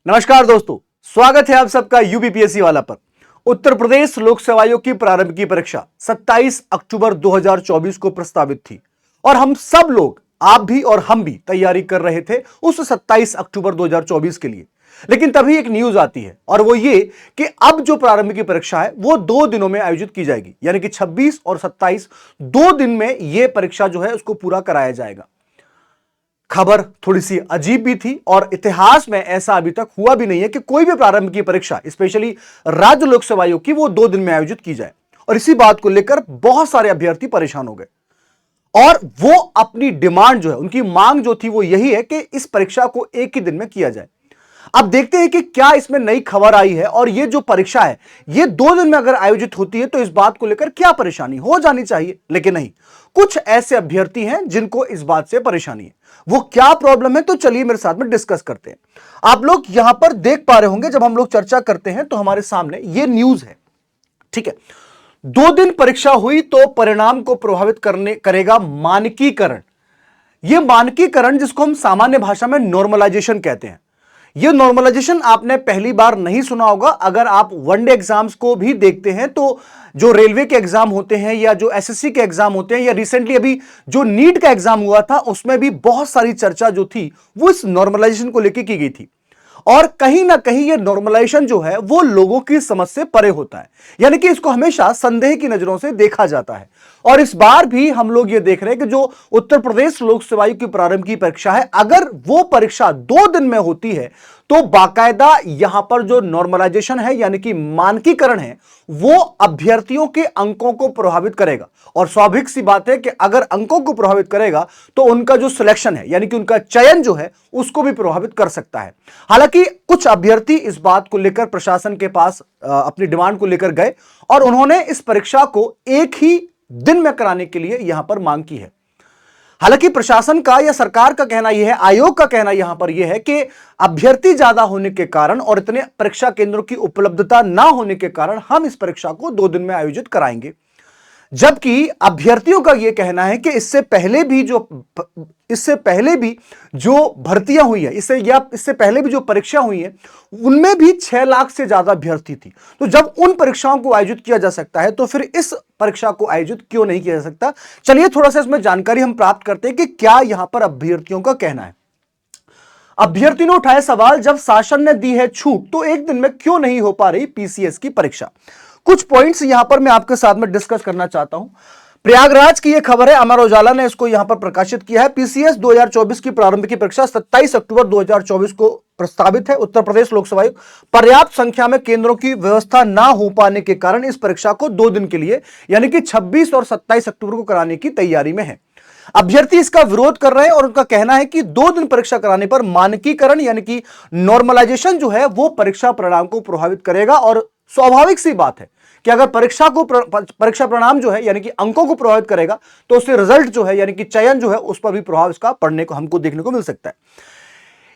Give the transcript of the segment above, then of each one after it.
नमस्कार दोस्तों, स्वागत है आप सबका यूपीपीएससी वाला पर। उत्तर प्रदेश लोक सेवा आयोग की प्रारंभ की परीक्षा 27 अक्टूबर 2024 को प्रस्तावित थी और हम सब लोग, आप भी और हम भी तैयारी कर रहे थे उस 27 अक्टूबर 2024 के लिए। लेकिन तभी एक न्यूज आती है और वो ये कि अब जो प्रारंभ की परीक्षा है वो 2 दिनों में आयोजित की जाएगी, यानी कि 26 और 27 2 दिन में यह परीक्षा जो है उसको पूरा कराया जाएगा। खबर थोड़ी सी अजीब भी थी और इतिहास में ऐसा अभी तक हुआ भी नहीं है कि कोई भी प्रारंभ की परीक्षा, स्पेशली राज्य लोक सेवा आयोग की, वो 2 दिन में आयोजित की जाए। और इसी बात को लेकर बहुत सारे अभ्यर्थी परेशान हो गए और वो अपनी डिमांड जो है, उनकी मांग जो थी वो यही है कि इस परीक्षा को एक ही दिन में किया जाए। अब देखते हैं कि क्या इसमें नई खबर आई है और ये जो परीक्षा है ये 2 दिन में अगर आयोजित होती है तो इस बात को लेकर क्या परेशानी हो जानी चाहिए, लेकिन नहीं, कुछ ऐसे अभ्यर्थी हैं जिनको इस बात से परेशानी है। वो क्या प्रॉब्लम है, तो चलिए मेरे साथ में डिस्कस करते हैं। आप लोग यहां पर देख पा रहे होंगे, जब हम लोग चर्चा करते हैं तो हमारे सामने ये न्यूज है, ठीक है। 2 दिन परीक्षा हुई तो परिणाम को प्रभावित करेगा मानकीकरण। यह मानकीकरण, जिसको हम सामान्य भाषा में नॉर्मलाइजेशन कहते हैं, यह नॉर्मलाइजेशन आपने पहली बार नहीं सुना होगा। अगर आप वनडे एग्जाम्स को भी देखते हैं तो जो रेलवे के एग्जाम होते हैं या जो एसएससी के एग्जाम होते हैं या रिसेंटली अभी जो नीट का एग्जाम हुआ था, उसमें भी बहुत सारी चर्चा जो थी वो इस नॉर्मलाइजेशन को लेकर की गई थी। और कहीं ना कहीं ये नॉर्मलाइजेशन जो है वो लोगों की समझ से परे होता है, यानी कि इसको हमेशा संदेह की नजरों से देखा जाता है। और इस बार भी हम लोग ये देख रहे हैं कि जो उत्तर प्रदेश लोक सेवा आयोग की प्रारंभ की परीक्षा है, अगर वो परीक्षा 2 दिन में होती है तो बाकायदा यहां पर जो नॉर्मलाइजेशन है, यानी कि मानकीकरण है, वो अभ्यर्थियों के अंकों को प्रभावित करेगा। और स्वाभाविक सी बात है कि अगर अंकों को प्रभावित करेगा तो उनका जो सिलेक्शन है, यानी कि उनका चयन जो है, उसको भी प्रभावित कर सकता है। हालांकि कुछ अभ्यर्थी इस बात को लेकर प्रशासन के पास अपनी डिमांड को लेकर गए और उन्होंने इस परीक्षा को एक ही दिन में कराने के लिए यहां पर मांग की है। हालांकि प्रशासन का या सरकार का कहना यह है, आयोग का कहना यहां पर यह है कि अभ्यर्थी ज्यादा होने के कारण और इतने परीक्षा केंद्रों की उपलब्धता ना होने के कारण हम इस परीक्षा को 2 दिन में आयोजित कराएंगे। जबकि अभ्यर्थियों का यह कहना है कि इससे पहले भी जो भर्तियां हुई है, इससे पहले भी जो परीक्षा हुई है, उनमें भी 6 लाख से ज्यादा अभ्यर्थी थी। तो जब उन परीक्षाओं को आयोजित किया जा सकता है तो फिर इस परीक्षा को आयोजित क्यों नहीं किया जा सकता। चलिए थोड़ा सा इसमें जानकारी हम प्राप्त करते हैं कि क्या यहां पर अभ्यर्थियों का कहना है। अभ्यर्थी ने उठाया सवाल, जब शासन ने दी है छूट तो एक दिन में क्यों नहीं हो पा रही पीसीएस की परीक्षा। कुछ पॉइंट्स यहां पर मैं आपके साथ में डिस्कस करना चाहता हूं। प्रयागराज की यह खबर है, अमर उजाला ने इसको यहां पर प्रकाशित किया है। पीसीएस 2024 की प्रारंभ की परीक्षा 27 अक्टूबर 2024 को प्रस्तावित है। उत्तर प्रदेश लोक सेवा आयोग पर्याप्त संख्या में केंद्रों की व्यवस्था ना हो पाने के कारण इस परीक्षा को 2 दिन के लिए, यानी कि 26 और 27 अक्टूबर को कराने की तैयारी में है। अभ्यर्थी इसका विरोध कर रहे हैं और उनका कहना है कि 2 दिन परीक्षा कराने पर मानकीकरण, यानी कि नॉर्मलाइजेशन जो है वो परीक्षा परिणाम को प्रभावित करेगा। और स्वाभाविक सी बात है कि अगर परीक्षा परिणाम जो है, यानी कि अंकों को प्रभावित करेगा, तो उससे रिजल्ट जो है, यानी कि चयन जो है, उस पर भी प्रभाव इसका पड़ने को हमको देखने को मिल सकता है।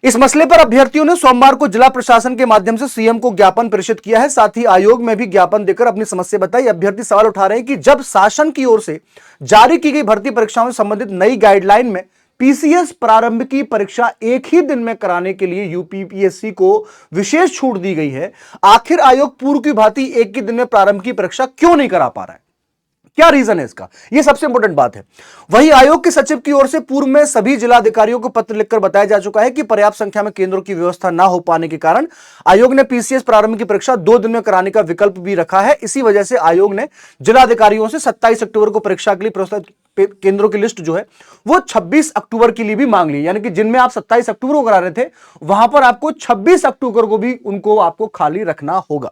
इस मसले पर अभ्यर्थियों ने सोमवार को जिला प्रशासन के माध्यम से सीएम को ज्ञापन प्रेषित किया है। साथ ही आयोग में भी ज्ञापन देकर अपनी समस्या बताई। अभ्यर्थी सवाल उठा रहे हैं कि जब शासन की ओर से जारी की गई भर्ती परीक्षाओं से संबंधित नई गाइडलाइन में पीसीएस प्रारंभ की परीक्षा एक ही दिन में कराने के लिए यूपीपीएससी को विशेष छूट दी गई है, आखिर आयोग पूर्व की भांति एक ही दिन में प्रारंभ की परीक्षा क्यों नहीं करा पा रहा है? क्या रीजन है इसका? यह सबसे इंपॉर्टेंट बात है। वहीं आयोग के सचिव की ओर से पूर्व में सभी जिलाधिकारियों को पत्र लिखकर बताया जा चुका है कि पर्याप्त संख्या में केंद्रों की व्यवस्था ना हो पाने के कारण आयोग ने पीसीएस प्रारंभ की परीक्षा 2 दिन में कराने का विकल्प भी रखा है। इसी वजह से आयोग ने जिलाधिकारियों से 27 अक्टूबर को परीक्षा के लिए प्रस्तावित केंद्रों की लिस्ट जो है वो 26 अक्टूबर के लिए भी मांग ली, यानी कि जिनमें आप 27 अक्टूबर को करा रहे थे वहां पर आपको 26 अक्टूबर को भी उनको आपको खाली रखना होगा।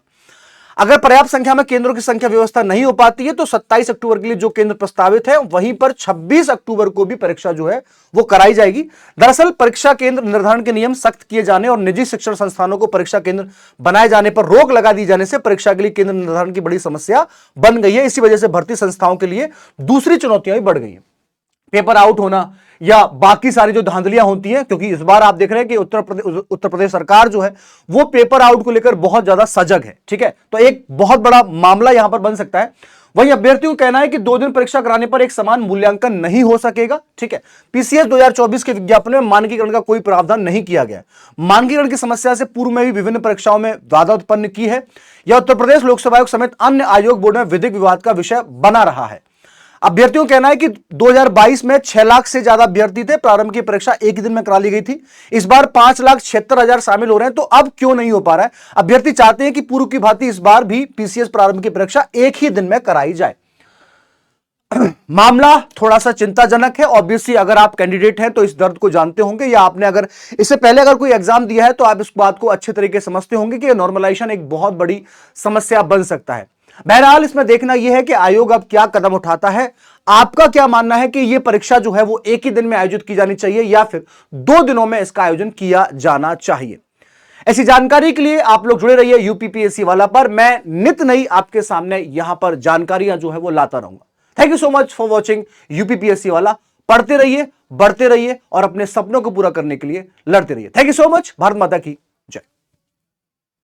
अगर पर्याप्त संख्या में केंद्रों की संख्या व्यवस्था नहीं हो पाती है तो 27 अक्टूबर के लिए जो केंद्र प्रस्तावित है वहीं पर 26 अक्टूबर को भी परीक्षा जो है वो कराई जाएगी। दरअसल परीक्षा केंद्र निर्धारण के नियम सख्त किए जाने और निजी शिक्षण संस्थानों को परीक्षा केंद्र बनाए जाने पर रोक लगा दी जाने से परीक्षा के लिए केंद्र निर्धारण की बड़ी समस्या बन गई है। इसी वजह से भर्ती संस्थाओं के लिए दूसरी चुनौतियां भी बढ़ गई हैं, पेपर आउट होना या बाकी सारी जो धांधलियां होती हैं, क्योंकि इस बार आप देख रहे हैं कि उत्तर प्रदेश सरकार जो है वो पेपर आउट को लेकर बहुत ज्यादा सजग है, ठीक है। तो एक बहुत बड़ा मामला यहां पर बन सकता है। वहीं अभ्यर्थियों का कहना है कि 2 दिन परीक्षा कराने पर एक समान मूल्यांकन नहीं हो सकेगा। ठीक है, पीसीएस 2024 के विज्ञापन में मानकीकरण का कोई प्रावधान नहीं किया गया। मानकीकरण की समस्या से पूर्व में भी विभिन्न परीक्षाओं में बाधा उत्पन्न की है। यह उत्तर प्रदेश लोकसेवा आयोग समेत अन्य आयोग बोर्ड में विधिक विवाद का विषय बना रहा है। अभ्यर्थियों का कहना है कि 2022 में 6 लाख से ज्यादा अभ्यर्थी थे, प्रारंभ की परीक्षा एक ही दिन में करा ली गई थी। इस बार 5,76,000 शामिल हो रहे हैं, तो अब क्यों नहीं हो पा रहा है? अभ्यर्थी चाहते हैं कि पूर्व की भांति इस बार भी पीसीएस प्रारंभ की परीक्षा एक ही दिन में कराई जाए। मामला थोड़ा सा चिंताजनक है। ऑब्वियसली अगर आप कैंडिडेट हैं तो इस दर्द को जानते होंगे, या आपने अगर इससे पहले अगर कोई एग्जाम दिया है तो आप इस बात को अच्छे तरीके से समझते होंगे कि नॉर्मलाइजेशन एक बहुत बड़ी समस्या बन सकता है। बहरहाल इसमें देखना यह है कि आयोग अब क्या कदम उठाता है। आपका क्या मानना है कि यह परीक्षा जो है वो एक ही दिन में आयोजित की जानी चाहिए या फिर 2 दिनों में इसका आयोजन किया जाना चाहिए? ऐसी जानकारी के लिए आप लोग जुड़े रहिए यूपीपीएससी वाला पर। मैं नित नई आपके सामने यहां पर जानकारियां जो है वो लाता रहूंगा। Thank you so much for watching UPPSC वाला। पढ़ते रहिए, बढ़ते रहिए और अपने सपनों को पूरा करने के लिए लड़ते रहिए। Thank you so much. Bharat माता की